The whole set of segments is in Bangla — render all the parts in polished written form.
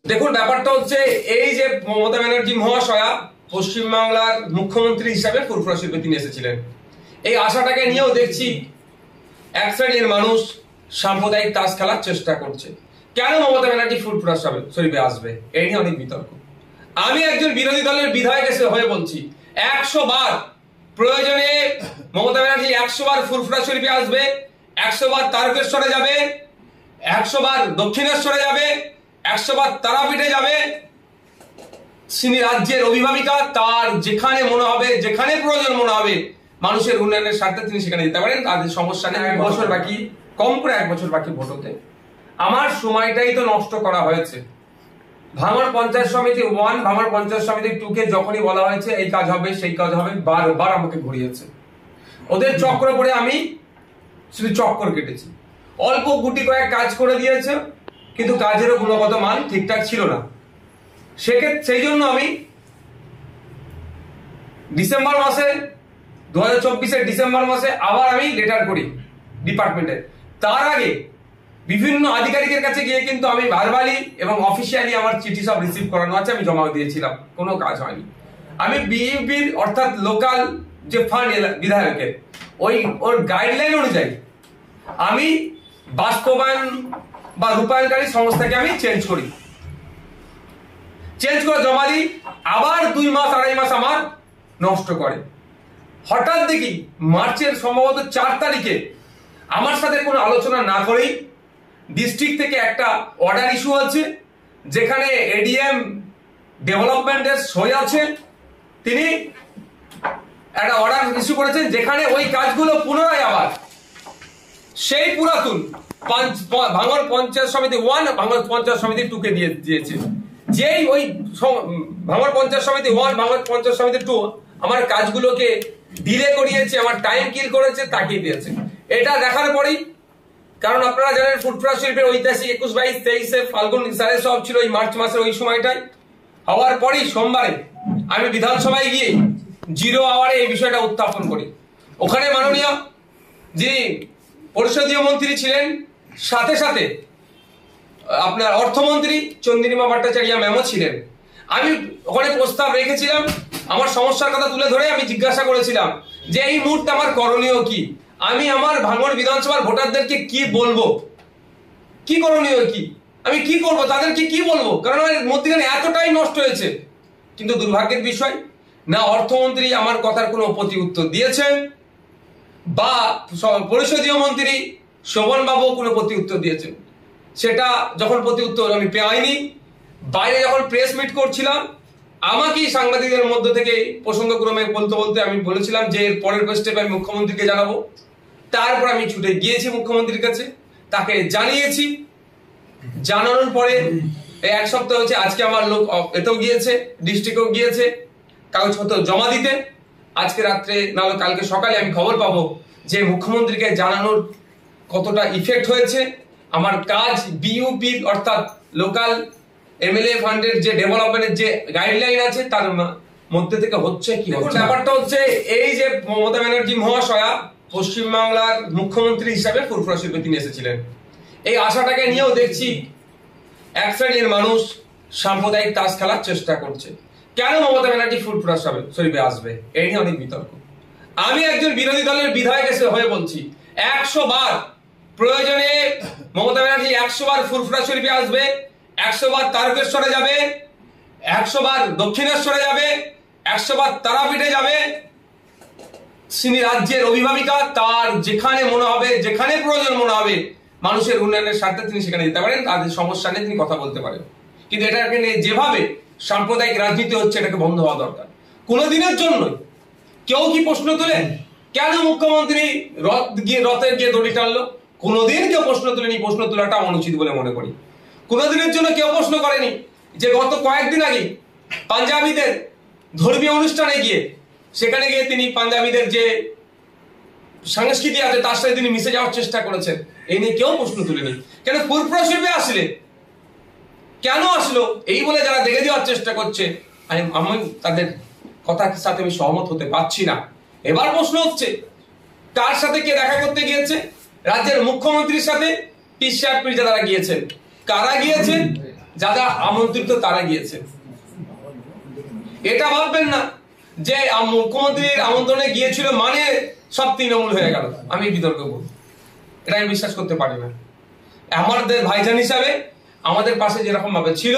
দেখুন, ব্যাপারটা হচ্ছে এই যে মমতা ব্যানার্জি মহাশয়া পশ্চিমবাংলার মুখ্যমন্ত্রী হিসাবে ফুরফুরা শিল্পে তিনি এসেছিলেন। এই আশাটাকে নিয়েও দেখছি এক শ্রেণীর মানুষ সাম্প্রদায়িক তাস খেলার চেষ্টা করছে। কেন মমতা ব্যানার্জি ফুরফুরা শরীফে আসবে, এই নিয়ে অনেক বিতর্ক। আমি একজন বিরোধী দলের বিধায়ক হয়ে বলছি, 100 বার প্রয়োজনে মমতা ব্যানার্জি 100 বার ফুরফুরা শরীফে আসবে, 100 বার তারকেশ্বরে যাবে, 100 বার দক্ষিণেশ্বরে যাবে, 100 বার তারাপীঠে যাবে। তিনি রাজ্যের অভিভাবিকা, তার যেখানে মনে হবে, যেখানে প্রয়োজন মনে হবে মানুষের উন্নয়নের স্বার্থে তিনি সেখানে যেতে পারেন। তাদের সমস্যা নেই। 1 বছর বাকি, কম করে 1 বছর বাকি ভোট হতে। আমার সময়টাই তো নষ্ট করা হয়েছে। ভাঙড় পঞ্চায়েত সমিতি 1, ভাঙড় পঞ্চায়েত সমিতি 2 কে যখনই বলা হয়েছে এই কাজ হবে সেই কাজ হবে, বারবার আমাকে ঘুরিয়েছে। ওদের চক্র করে আমি শুধু চক্কর কেটেছি। অল্প গুটি কয়েক কাজ করে দিয়েছে, কিন্তু কাজেরও গুণগত মান ঠিকঠাক ছিল না। সেই জন্য আমি ডিসেম্বর মাসে 2024-এর ডিসেম্বর মাসে আবার আমি লেটার করি ডিপার্টমেন্টে। তার আগে বিভিন্ন আধিকারিকের কাছে গিয়ে কিন্তু আমি ভার্বালি এবং অফিসিয়ালি আমার চিঠি সব রিসিভ করানো আছে, আমি জমা দিয়েছিলাম, কোনো কাজ হয়নি। আমি বিইউপির অর্থাৎ লোকাল যে ফান্ড বিধায়কের ওর গাইডলাইন অনুযায়ী আমি বাস্তবায়ন বা রূপায়ণকারী সংস্থাকে আমি চেঞ্জ করে জমা দিই। আবার 2 মাস 2.5 মাস আমার নষ্ট করে। হঠাৎ দেখি মার্চের সম্ভবত 4 তারিখে আমার সাথে কোনো আলোচনা না করেই ডিস্ট্রিক্ট থেকে একটা অর্ডার ইস্যু আছে, যেখানে এডিএম ডেভেলপমেন্টের সই আছে। তিনি একটা অর্ডার ইস্যু করেছেন, যেখানে ওই কাজগুলো পুনরায় আবার সেই পুরাতন ভাঙড় পঞ্চায়েত সমিতি 1, ভাঙড় পঞ্চায়েত সমিতি 2 কে দিয়েছে। যেই ওই ভাঙড় পঞ্চায়েত সমিতি 1, ভাঙড় পঞ্চায়েত সমিতি 2 আমার কাজগুলোকে ডিলে করিয়েছে, আমার টাইম কিল করেছে, তাকিয়ে দিয়েছে। এটা দেখার পরেই, কারণ আপনারা জানেন ফুরফুরা শিল্পের ঐতিহাসিক 21, 22, 23-এ ফাল্গুন সারে সব ছিল ওই মার্চ মাসের ওই সময়টাই। হওয়ার পরেই সোমবারে আমি বিধানসভায় গিয়ে 0 আওয়ারে এই বিষয়টা উত্থাপন করি। ওখানে মাননীয় যিনি পরিষদীয় মন্ত্রী ছিলেন, সাথে সাথে আপনার অর্থমন্ত্রী চন্দ্রিমা ভট্টাচার্য ম্যামও ছিলেন। আমি ওখানে প্রস্তাব রেখেছিলাম, আমার সমস্যার কথা তুলে ধরে আমি জিজ্ঞাসা করেছিলাম যে এই মুহূর্তে আমার করণীয় কি, আমি আমার ভাঙড় বিধানসভার ভোটারদেরকে কি বলবো, কি করণীয় কি, আমি কি করব, তাদেরকে কি বলবো, কারণ মধ্যখানে এতটাই নষ্ট হয়েছে। কিন্তু দুর্ভাগ্যের বিষয়, না অর্থমন্ত্রী আমার কথার কোনো প্রতি উত্তর দিয়েছেন, বা পরিষদীয় মন্ত্রী শোভন বাবু কোনো প্রতি উত্তর দিয়েছেন। সেটা যখন প্রতি উত্তর আমি পাইনি, বাইরে যখন প্রেস মিট করছিলাম, আমাকেই সাংবাদিকদের মধ্য থেকে প্রসঙ্গক্রমে বলতে আমি বলেছিলাম যে এর পরের স্টেপ আমি মুখ্যমন্ত্রীকে জানাবো। তারপর আমি ছুটে গিয়েছি মুখ্যমন্ত্রীর কাছে, তাকে জানিয়েছি। জানানোর পরে 1 সপ্তাহ হচ্ছে, আজকে আমার লোক এতেও গিয়েছে, ডিস্ট্রিক্টেও গিয়েছে কাগজপত্র জমা দিতে। আজকে রাত্রে নাহলে কালকে সকালে আমি খবর পাবো যে মুখ্যমন্ত্রীকে জানানোর কতটা ইফেক্ট হয়েছে। আমার কাজ বিইউপির অর্থাৎ লোকাল এমএলএ ফান্ডের যে ডেভেলপমেন্টের যে গাইডলাইন আছে তার মধ্যে থেকে হচ্ছে কি হচ্ছে। ব্যাপারটা হচ্ছে এই যে মমতা ব্যানার্জি মহাশয়া পশ্চিমবাংলার মুখ্যমন্ত্রী হিসাবে ফুরফুরা শিল্পে তিনি এসেছিলেন। এই আশাটাকে নিয়েও দেখছি এক শ্রেণীর মানুষ সাম্প্রদায়িক তাস খেলার চেষ্টা করছে। কেন মমতা ব্যানার্জি ফুরফুরা শরীফে আসবে, এই নিয়ে অনেক বিতর্ক। আমি একজন বিরোধী দলের বিধায়ক হয়ে বলছি, 100 বার প্রয়োজনে মমতা ব্যানার্জি 100 বার ফুরফুরা শরীফে আসবে, 100 বার তারকেশ্বরে যাবে, 100 বার দক্ষিণেশ্বরে যাবে, 100 বার তারাপীঠে যাবে। তিনি রাজ্যের অভিভাবিকা, তার যেখানে মনে হবে, যেখানে প্রয়োজন মনে হবে মানুষের উন্নয়নের স্বার্থে তিনি সেখানে যেতে পারেন। তাদের সমস্যা নিয়ে তিনি কথা বলতে পারেন। কিন্তু এটাকে নিয়ে যেভাবে সাম্প্রদায়িক রাজনীতি হচ্ছে, এটাকে বন্ধ হওয়া দরকার। কোনোদিনের জন্য কেউ কি প্রশ্ন তুলে কেন মুখ্যমন্ত্রী রথের গিয়ে দড়ি টানলো? কোনোদিন কেউ প্রশ্ন তুলেনি। প্রশ্ন তোলাটা অনুচিত বলে মনে করি। কোনোদিনের জন্য কেউ প্রশ্ন করেনি যে গত কয়েকদিন আগে পাঞ্জাবিদের ধর্মীয় অনুষ্ঠানে গিয়ে, সেখানে গিয়ে তিনি পাঞ্জাবিদের যে সংস্কৃতি আছে তার সাথে তিনি মিশে যাওয়ার চেষ্টা করেছেন। এই নিয়ে কেউ প্রশ্ন তুলেনি। কেন ফুরফুরা শরীফে আসলে কেন আসলো, এই বলে যারা দেখে দেওয়ার চেষ্টা করছে, আমি তাদের কথার সাথে আমি সহমত হতে পারছি না। এবার প্রশ্ন হচ্ছে, কার সাথে কে দেখা করতে গিয়েছে? রাজ্যের মুখ্যমন্ত্রীর সাথে পিসিআর পিরজাদারা গিয়েছেন। কারা গিয়েছেন যারা আমন্ত্রিত তারা গিয়েছে। এটা ভাববেন না যে মুখ্যমন্ত্রীর আমন্ত্রণে গিয়েছিল মানে সব তৃণমূল হয়ে গেল। আমি বিতর্ক করব, এটা আমি বিশ্বাস করতে পারি না। আমাদের ভাইজান হিসাবে আমাদের পাশে যেরকম ভাবে ছিল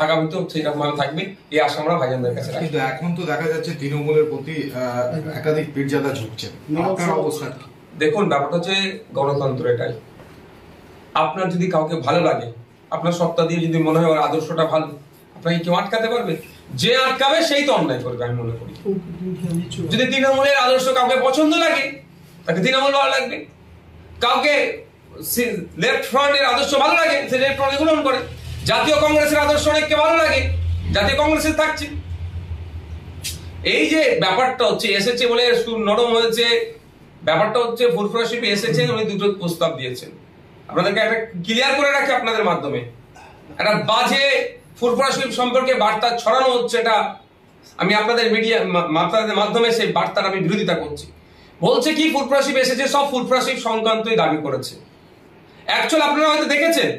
আগামীতেও সেরকম ভাবে থাকবে, এই আশা আমরা ভাইজানদের কাছে। কিন্তু এখন তো দেখা যাচ্ছে তৃণমূলের প্রতি একাধিক পীরজাদা ঝুঁকছে, আপনার অবস্থা? দেখুন, ব্যাপারটা হচ্ছে গণতন্ত্র। এটাই আপনার যদি কাউকে ভালো লাগে, আপনার সত্তা দিয়ে যদি মনে হয় ওর আদর্শটা ভালো, আপনাকে কেউ আটকাতে পারবে? যে আটকাবে সেই তো অন্যায় করবে আমি মনে করি। যদি তৃণমূলের আদর্শ কাউকে পছন্দ লাগে তাকে তৃণমূল ভালো লাগবে, কাউকে লেফট ফ্রন্টের আদর্শ ভালো লাগে সে লেফট ফ্রন্ট গ্রহণ করে। জাতীয় কংগ্রেসের আদর্শ অনেককে ভালো লাগে, জাতীয় কংগ্রেসে থাকছে। এই যে ব্যাপারটা হচ্ছে এসেছে বলে নরম হয়েছে, ব্যাপারটা হচ্ছে ফুরফুরা শিল্পী এসেছেন, উনি দুটো প্রস্তাব দিয়েছেন। আপনাদেরকে একটা ক্লিয়ার করে রাখি আপনাদের মাধ্যমে, একটা বাজে ফুরফুরা শিল্প সম্পর্কে বার্তা ছড়ানো হচ্ছে, এটা আমি আপনাদের মিডিয়া মাধ্যমে সেই বার্তার আমি বিরোধিতা করছি। বলছে কি ফুরফুরা শিল্প এসেছে, সব ফুরফুরা শিল্প সংক্রান্তই দাবি করেছে। অ্যাকচুয়ালি আপনারা হয়তো দেখেছেন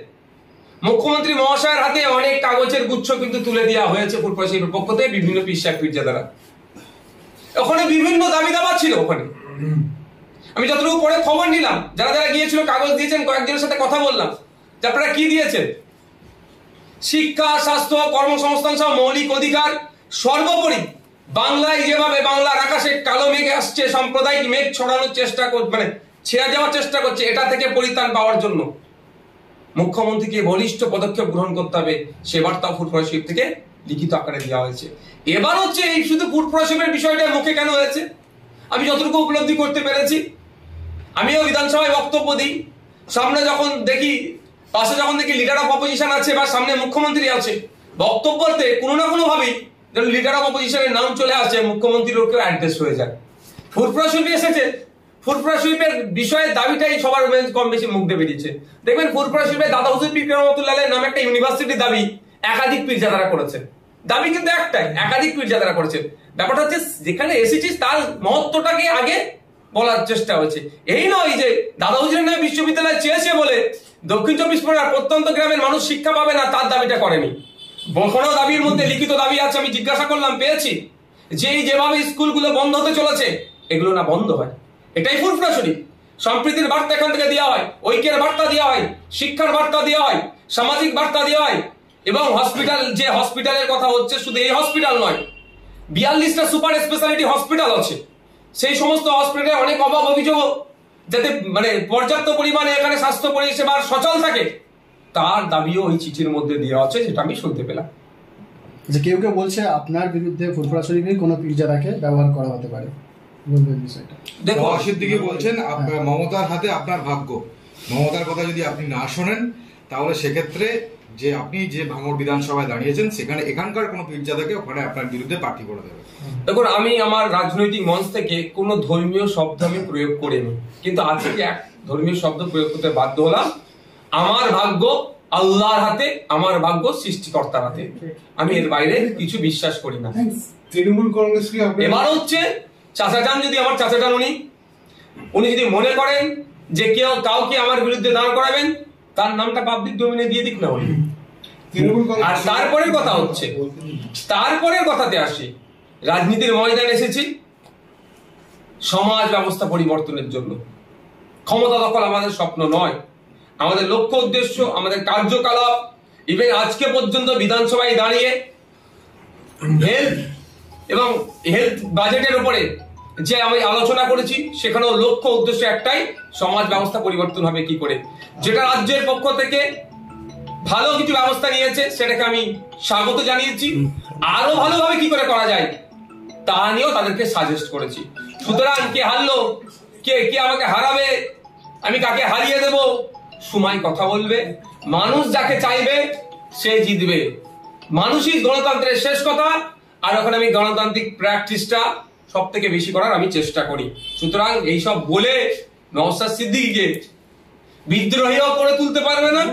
মুখ্যমন্ত্রী মহাশয়ের হাতে অনেক কাগজের গুচ্ছ কিন্তু তুলে দেওয়া হয়েছে ফুরফুরা শিল্পের পক্ষ থেকে বিভিন্ন পীরজাদারা। ওখানে বিভিন্ন দাবি দাবা ছিল। ওখানে আমি যতটুকু পরে খবর নিলাম, যারা যারা গিয়েছিল কাগজ দিয়েছেন, কয়েকজনের সাথে কথা বললাম যে আপনারা কি দিয়েছেন। শিক্ষা, স্বাস্থ্য, কর্মসংস্থান সহ মৌলিক অধিকার, সর্বোপরি বাংলায় যেভাবে বাংলার আকাশে কালো মেঘ আসছে, সাম্প্রদায়িক মেঘ ছড়ানোর চেষ্টা মানে ছেড়ে যাওয়ার চেষ্টা করছে, এটা থেকে পরিত্রাণ পাওয়ার জন্য মুখ্যমন্ত্রীকে বলিষ্ঠ পদক্ষেপ গ্রহণ করতে হবে, সে বার্তা ফুরফুরা শিল্প থেকে লিখিত আকারে দেওয়া হয়েছে। এবার হচ্ছে এই শুধু ফুরফুরা শিল্পের বিষয়টা মুখে কেন হয়েছে, আমি যতটুকু উপলব্ধি করতে পেরেছি, আমিও বিধানসভায় বক্তব্য দিই, সামনে যখন দেখি পাশে যখন দেখি লিডার অফ অপোজিশন আছে বা সামনে মুখ্যমন্ত্রী আছে, বক্তব্যতে কোনো না কোনো ভাবেই যখন লিডার অফ অপোজিশনের নাম চলে আসে, মুখ্যমন্ত্রীর ওকেও অ্যাড্রেস হয়ে যায়। ফুরফুরা শিল্পী এসেছে, ফুরফুরা শিল্পের বিষয়ে দাবিটাই সবার কম বেশি মুখ দিয়ে বেরিয়েছে। দেখবেন ফুরফুরা শিল্পের দাদা হুজুর পীর রহমতুল্লাহ নামে একটা ইউনিভার্সিটির দাবি একাধিক পীরজাদারা করেছে। দাবি কিন্তু একটাই, একাধিক পীরজাদারা করেছে। ব্যাপারটা হচ্ছে যেখানে এসেছিস তার মহত্বটাকে আগে বলার চেষ্টা হয়েছে। এই নয় যে দাদা হুজুরের নামে বিশ্ববিদ্যালয় চেয়েছে বলে দক্ষিণ চব্বিশ পরগনার প্রত্যন্ত গ্রামের মানুষ শিক্ষা পাবে না, তার দাবিটা করেনি। কোনো দাবির মধ্যে লিখিত দাবি আছে, আমি জিজ্ঞাসা করলাম, পেয়েছি, যে যেভাবে স্কুলগুলো বন্ধ হতে চলেছে এগুলো না বন্ধ হয়। এটাই ফুরফুরা শরীফ। সম্প্রীতির বার্তা এখান থেকে দেওয়া হয়, ঐক্যের বার্তা দেওয়া হয়, শিক্ষার বার্তা দেওয়া হয়, সামাজিক বার্তা দেওয়া হয়। এবং হসপিটাল, যে হসপিটালের কথা হচ্ছে, শুধু এই হসপিটাল নয়, 42টা সুপার স্পেশালিটি হসপিটাল আছে। সেই সমস্ত হসপিটালে অনেক অভাব অভিযোগ, যাতে মানে পর্যাপ্ত পরিমাণে এখানে স্বাস্থ্য পরিষেবার সচল থাকে, তার দাবিও ওই চিঠির মধ্যে দেওয়া আছে, যেটা আমি শুনতে পেলাম। যে কেউ কেউ বলছে আপনার বিরুদ্ধে ফুরফুরা শরীফের কোনো পীরজাদাকে ব্যবহার করা হতে পারে, বলবেন বিষয়টা? দেখো, সিদ্দিকী বলছেন মমতার হাতে আপনার ভাগ্য। মমতার কথা যদি আপনি না শোনেন তাহলে সেক্ষেত্রে যে আপনি যে ভাঙড় বিধানসভায় দাঁড়িয়েছেন সেখানে এখানকার কোনো পীরজাদাকে ওখানে আপনার বিরুদ্ধে প্রার্থী করে দেবে। দেখুন, আমি আমার রাজনৈতিক মঞ্চ থেকে কোনো ধর্মীয় শব্দ আমি প্রয়োগ করিনি, কিন্তু আজকে এক ধর্মীয় শব্দ প্রয়োগ করতে বাধ্য হলাম। আমার ভাগ্য আল্লাহর হাতে, আমার ভাগ্য সৃষ্টিকর্তার হাতে, আমি এর বাইরে কিছু বিশ্বাস করি না। তৃণমূল কংগ্রেস কি এবার হচ্ছে চাচাজান, যদি আমার চাচাজান উনি যদি মনে করেন যে কেউ কাউকে আমার বিরুদ্ধে দাঁড় করাবেন, তার নামটা পাবলিক ডোমেইনে দিয়ে দিক না উনি। আর তারপরের কথা হচ্ছে, তারপরের কথাতে আসি, রাজনীতির ময়দান এসেছি সমাজ ব্যবস্থা পরিবর্তনের জন্য। ক্ষমতা দখল আমাদের স্বপ্ন নয়, আমাদের লক্ষ্য উদ্দেশ্য, আমাদের কার্যকলাপ, ইভেন আজকে পর্যন্ত বিধানসভায় দাঁড়িয়ে হেলথ বাজেটের উপরে যে আমি আলোচনা করেছি, সেখানেও লক্ষ্য উদ্দেশ্য একটাই, সমাজ ব্যবস্থা পরিবর্তন হবে কি করে। যেটা রাজ্যের পক্ষ থেকে ভালো কিছু ব্যবস্থা নিয়েছে সেটাকে আমি স্বাগত জানিয়েছি, আরো ভালোভাবে কি করে করা যায় তা নিয়েও তাদেরকে সাজেস্ট করেছি। সুতরাং কে হারলো, কে আমাকে হারাবে, আমি কাকে হারিয়ে দেব, সময় কথা বলবে। মানুষ যাকে চাইবে সে জিতবে, মানুষই গণতন্ত্রের শেষ কথা। আর ওখানে আমি গণতান্ত্রিক প্র্যাকটিসটা সব থেকে বেশি করার আমি চেষ্টা করি। সুতরাং এইসব বলে নওশাদ সিদ্দিকীকে বিদ্রোহীও করে তুলতে পারবে না,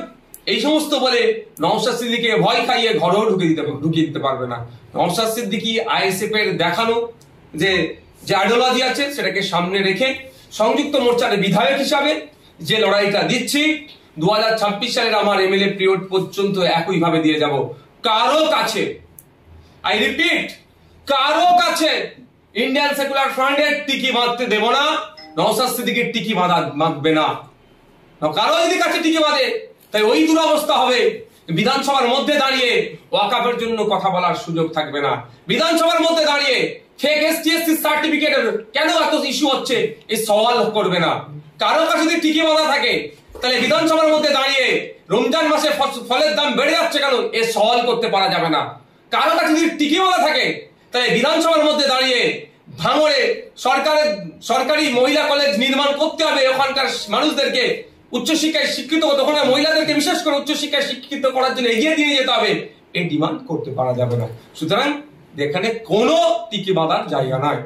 এই সমস্ত বলে নওশাদ সিদ্দিকীকে ভয় খাইয়ে ঘরেও ঢুকিয়ে দিতে পারবে না। নওশাদ সিদ্দিকী আইএসএফ এর দেখানো যে আইডিওলজি আছে সেটাকে সামনে রেখে সংযুক্ত মোর্চার বিধায়ক হিসাবে যে লড়াইটা দিচ্ছি, 2026 সালের আমার এমএলএ পিরিয়ড পর্যন্ত একইভাবে দিয়ে যাব। কারো কাছে, আই রিপিট, কারো কাছে ইন্ডিয়ান সেকুলার ফ্রন্টের টিকি বাঁধতে দেব না, নওশাদ সিদ্দিকীর টিকি বাঁধবে না। কারো যদি কাছে টিকি বাঁধে তাই ওই দুরবস্থা হবে, বিধানসভার মধ্যে দাঁড়িয়ে ওয়াকাফের জন্য কথা বলার সুযোগ থাকবে না। বিধানসভার মধ্যে দাঁড়িয়ে ফেক এসটিএসসি সার্টিফিকেটের কেন এত ইস্যু হচ্ছে এই সওয়াল করবে না। কারো কাছে যদি টিকি বাঁধা থাকে তাহলে বিধানসভার মধ্যে দাঁড়িয়ে রমজান মাসে ফলের দাম বেড়ে যাচ্ছে কেন এই সওয়াল করতে পারা যাবে না। কারো কাছে যদি টিকি বাঁধা থাকে তাহলে বিধানসভার মধ্যে দাঁড়িয়ে ভাঙড়ে সরকারি মহিলা কলেজ নির্মাণ করতে হবে, ওখানকার মানুষদেরকে উচ্চশিক্ষায় শিক্ষিত করতে, ওখানে মহিলাদেরকে বিশেষ করে উচ্চশিক্ষায় শিক্ষিত করার জন্য এগিয়ে দিয়ে যেতে হবে, এই ডিমান্ড করতে পারা যাবে না। সুতরাং এখানে কোনো টিকি বাঁধার জায়গা নয়।